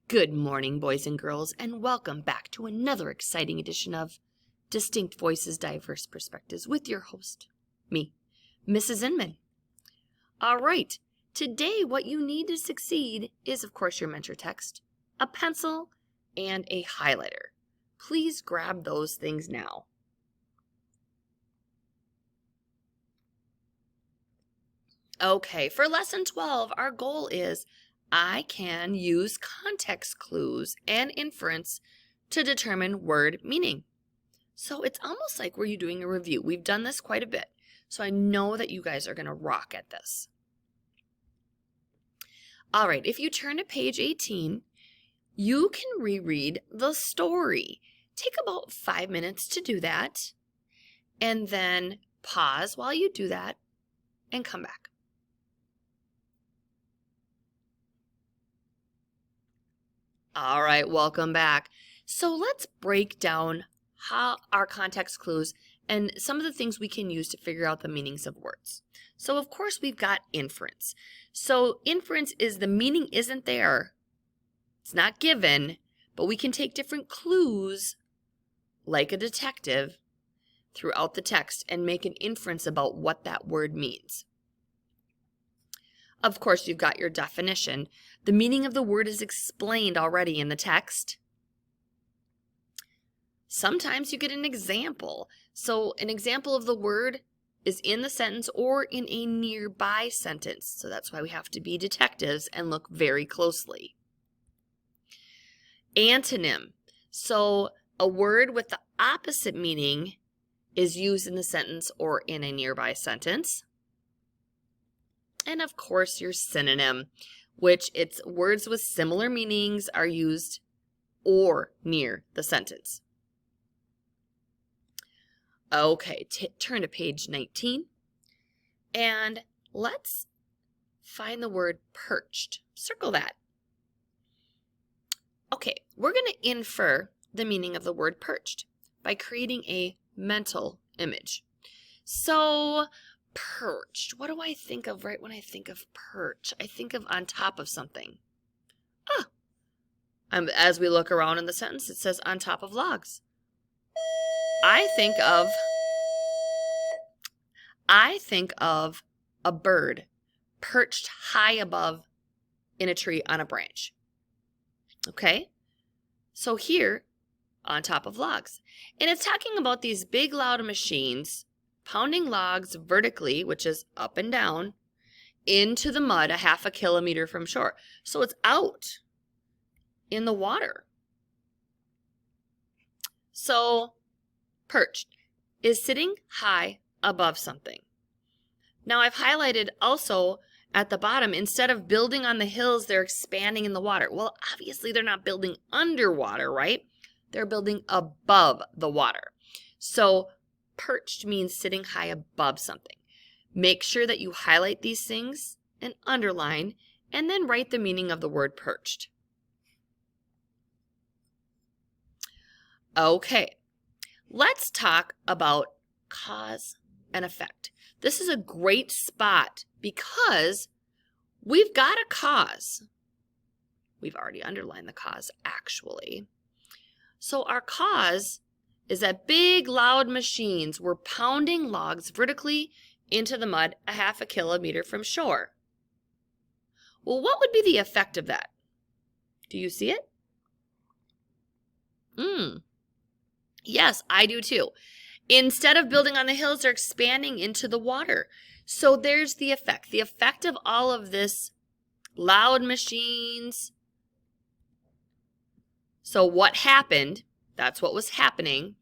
Good morning, boys and girls, and welcome back to another exciting edition of Distinct Voices, Diverse Perspectives with your host, me, Mrs. Inman. All right, today what you need to succeed is, of course, your mentor text, a pencil, and a highlighter. Please grab those things now. Okay, for lesson 12, our goal is I can use context clues and inference to determine word meaning. So it's almost like we're doing a review. We've done this quite a bit, so I know that you guys are going to rock at this. All right, if you turn to page 18, you can reread the story. Take about 5 minutes to do that, and then pause while you do that and come back. All right, welcome back. So let's break down how our context clues and some of the things we can use to figure out the meanings of words. So of course we've got inference. So inference is the meaning isn't there. It's not given, but we can take different clues like a detective throughout the text and make an inference about what that word means. Of course, you've got your definition. The meaning of the word is explained already in the text. Sometimes you get an example. So an example of the word is in the sentence or in a nearby sentence. So that's why we have to be detectives and look very closely. Antonym. So a word with the opposite meaning is used in the sentence or in a nearby sentence. And of course, your synonym, which it's words with similar meanings are used or near the sentence. Okay, turn to page 19, and let's find the word perched. Circle that. Okay, we're going to infer the meaning of the word perched by creating a mental image. So, perched. What do I think of right when I think of perch? I think of on top of something. As we look around in the sentence, it says on top of logs. I think of a bird perched high above in a tree on a branch. Okay? So here, on top of logs. And it's talking about these big loud machines pounding logs vertically, which is up and down, into the mud a half a kilometer from shore. So it's out in the water. So perched is sitting high above something. Now I've highlighted also at the bottom, instead of building on the hills, they're expanding in the water. Well, obviously they're not building underwater, right? They're building above the water. So perched means sitting high above something. Make sure that you highlight these things and underline, and then write the meaning of the word perched. Okay, let's talk about cause and effect. This is a great spot because we've got a cause. We've already underlined the cause, actually. So our cause is that big, loud machines were pounding logs vertically into the mud a half a kilometer from shore. Well, what would be the effect of that? Do you see it? Yes, I do too. Instead of building on the hills, they're expanding into the water. So there's the effect. The effect of all of this loud machines. So what happened? That's what was happening.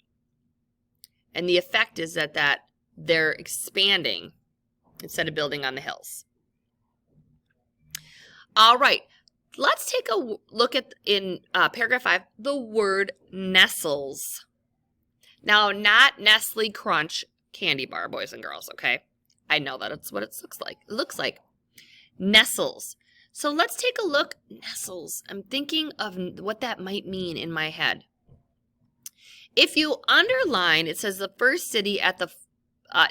And the effect is that they're expanding instead of building on the hills. All right, let's take a look at in paragraph 5, the word nestles. Now, not Nestle Crunch candy bar, boys and girls, okay? I know that it's what it looks like. It looks like nestles. So let's take a look. Nestles. I'm thinking of what that might mean in my head. If you underline, it says the first city at the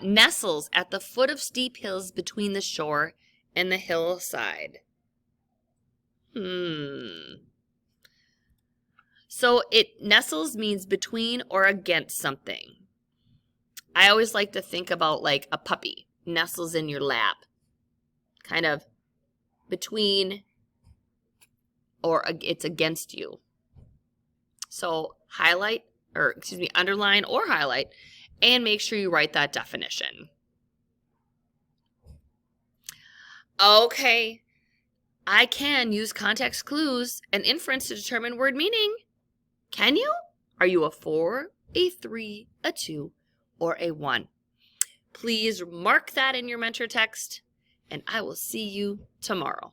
nestles at the foot of steep hills between the shore and the hillside. So it nestles means between or against something. I always like to think about like a puppy nestles in your lap, kind of between or it's against you. So underline or highlight, and make sure you write that definition. Okay, I can use context clues and inference to determine word meaning. Can you? Are you a 4, a 3, a 2, or a 1? Please mark that in your mentor text, and I will see you tomorrow.